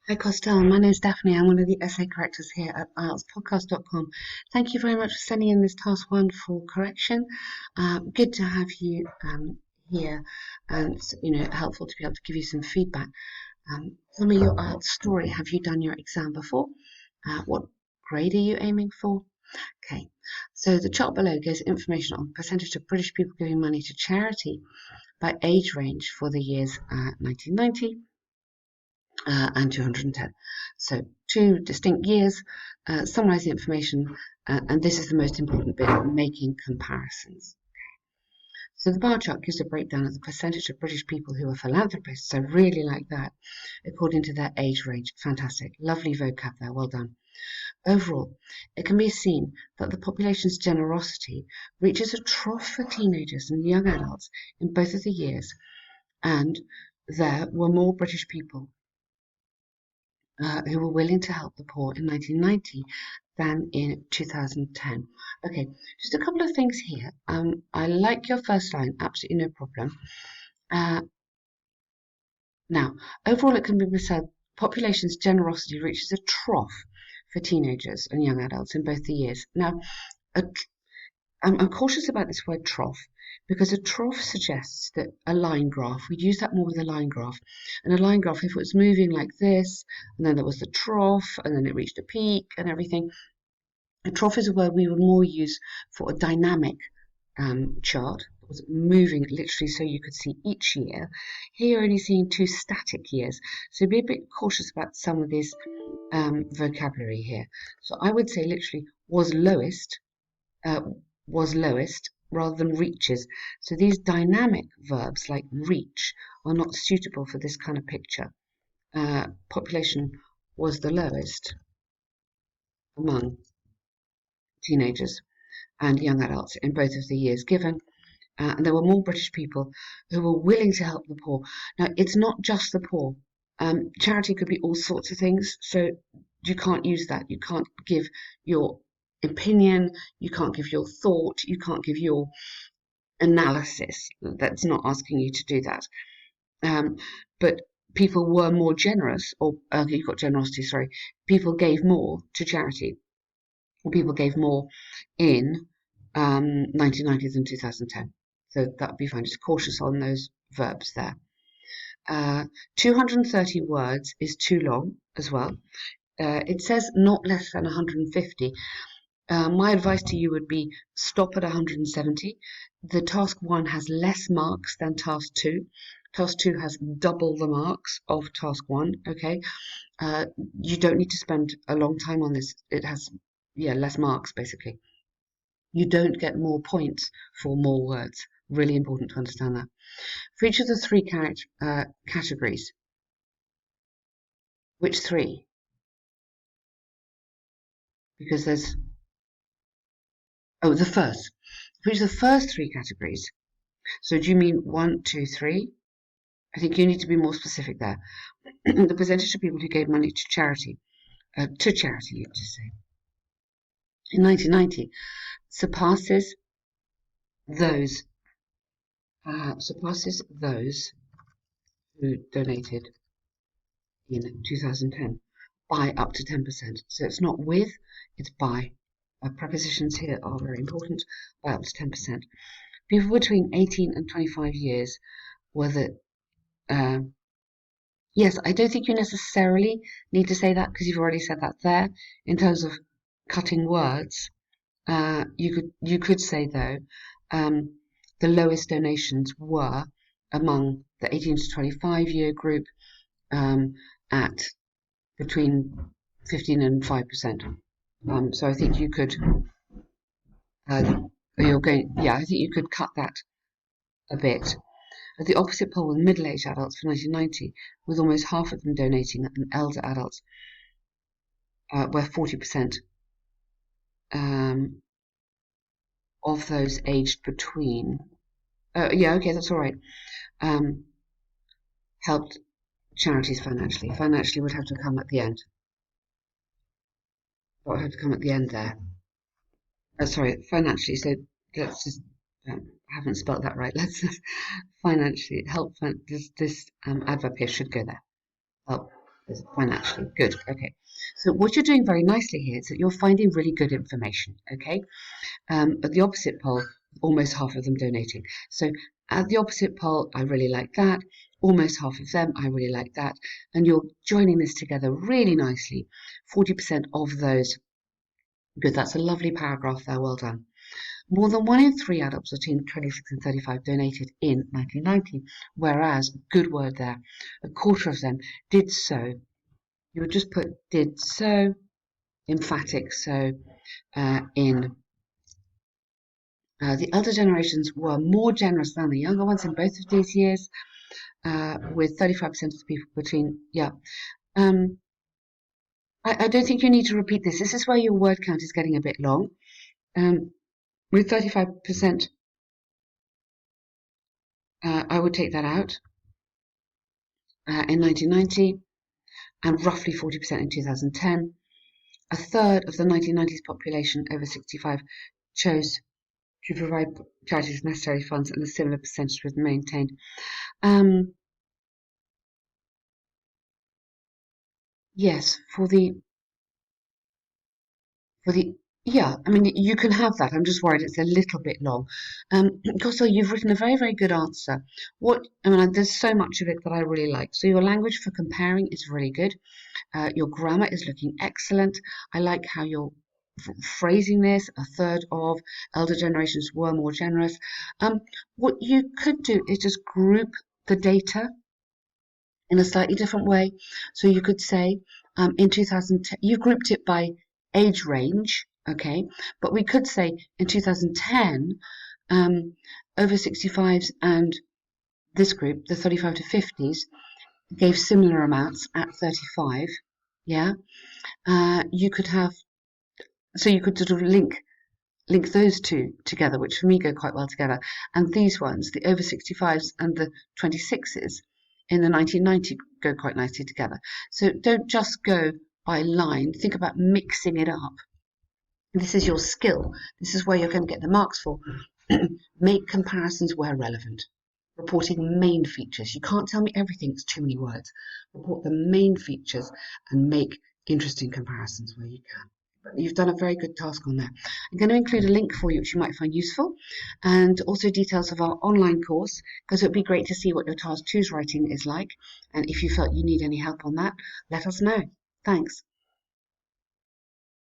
Hi Costel, my name is Daphne. I'm one of the essay correctors here at IELTSpodcast.com. Thank you very much for sending in this task one for correction. Good to have you here, and helpful to be able to give you some feedback. Tell me your IELTS story. Have you done your exam before? What grade are you aiming for? Okay, so the chart below gives information on percentage of British people giving money to charity by age range for the years 1990. And 210. So two distinct years, summarise the information, and this is the most important bit, making comparisons. So the bar chart gives a breakdown of the percentage of British people who are philanthropists. I really like that, according to their age range. Fantastic. Lovely vocab there. Well done. Overall, it can be seen that the population's generosity reaches a trough for teenagers and young adults in both of the years, and there were more British people who were willing to help the poor in 1990 than in 2010. Okay, just a couple of things here. I like your first line, absolutely no problem. Now, overall, it can be said population's generosity reaches a trough for teenagers and young adults in both the years. Now, I'm cautious about this word trough because a trough suggests that a line graph, we'd use that more with a line graph. And a line graph, if it was moving like this, and then there was the trough, and then it reached a peak and everything, a trough is a word we would more use for a dynamic chart. It was moving literally so you could see each year. Here you're only seeing two static years. So be a bit cautious about some of this vocabulary here. So I would say literally was lowest rather than reaches. So these dynamic verbs like reach are not suitable for this kind of picture. Population was the lowest among teenagers and young adults in both of the years given. And there were more British people who were willing to help the poor. Now, it's not just the poor. Charity could be all sorts of things, so you can't use that. You can't give your opinion, you can't give your thought, you can't give your analysis. That's not asking you to do that. But people were more generous, or you've got generosity, sorry. People gave more to charity, or people gave more in 1990 than 2010. So that would be fine. Just cautious on those verbs there. 230 words is too long as well. It says not less than 150. My advice to you would be stop at 170. The task 1 has less marks than task 2. Task 2 has double the marks of task 1. Okay, you don't need to spend a long time on this. It has less marks basically. You don't get more points for more words. Really important to understand that. For each of the three categories, which three? Because there's the first. For each of the first three categories. So do you mean 1, 2, 3? I think you need to be more specific there. The percentage of people who gave money to charity, you just say, in 1990 surpasses those who donated in 2010 by up to 10%. So it's not with, it's by. Prepositions here are very important, by up to 10%. People between 18 and 25 years were the yes, I don't think you necessarily need to say that because you've already said that there. In terms of cutting words, you could say though, the lowest donations were among the 18 to 25 year group at between 15 and 5%. So I think you could, I think you could cut that a bit. At the opposite pole with middle-aged adults for 1990, with almost half of them donating, and elder adults, where 40% of those aged between, that's all right, helped charities financially. Financially would have to come at the end. What would have to come at the end there? Financially. So let's just. I haven't spelled that right. Let's financially help. This adverb here should go there. Help Financially. Good. Okay. So what you're doing very nicely here is that you're finding really good information. Okay. At the opposite pole, almost half of them donating. So at the opposite pole, I really like that. Almost half of them, I really like that. And you're joining this together really nicely. 40% of those. Good. That's a lovely paragraph there. Well done. More than 1 in 3 adults between 26 and 35 donated in 1990, whereas, good word there, a quarter of them did so. You would just put did so, emphatic so, in. The elder generations were more generous than the younger ones in both of these years, with 35% of the people between, yeah. Um, I don't think you need to repeat this. This is where your word count is getting a bit long. With 35%, I would take that out in 1990, and roughly 40% in 2010. A third of the 1990s population over 65 chose to provide charities necessary funds, and a similar percentage was maintained. Yes, for the yeah, I mean you can have that. I'm just worried it's a little bit long. Costel, you've written a very, very good answer. There's so much of it that I really like. So your language for comparing is really good. Your grammar is looking excellent. I like how you're phrasing this. A third of elder generations were more generous. What you could do is just group the data in a slightly different way. So you could say in 2010, you grouped it by age range, okay? But we could say in 2010, over 65s and this group, the 35 to 50s, gave similar amounts at 35. Yeah. You could have, so you could sort of link those two together, which for me go quite well together. And these ones, the over 65s and the 26s in the 1990 go quite nicely together. So don't just go by line, think about mixing it up. This is your skill. This is where you're going to get the marks for. Make comparisons where relevant. Reporting main features. You can't tell me everything, it's too many words. Report the main features and make interesting comparisons where you can. But you've done a very good task on that. I'm going to include a link for you which you might find useful, and also details of our online course, because it would be great to see what your task 2's writing is like. And if you felt you need any help on that, let us know. Thanks.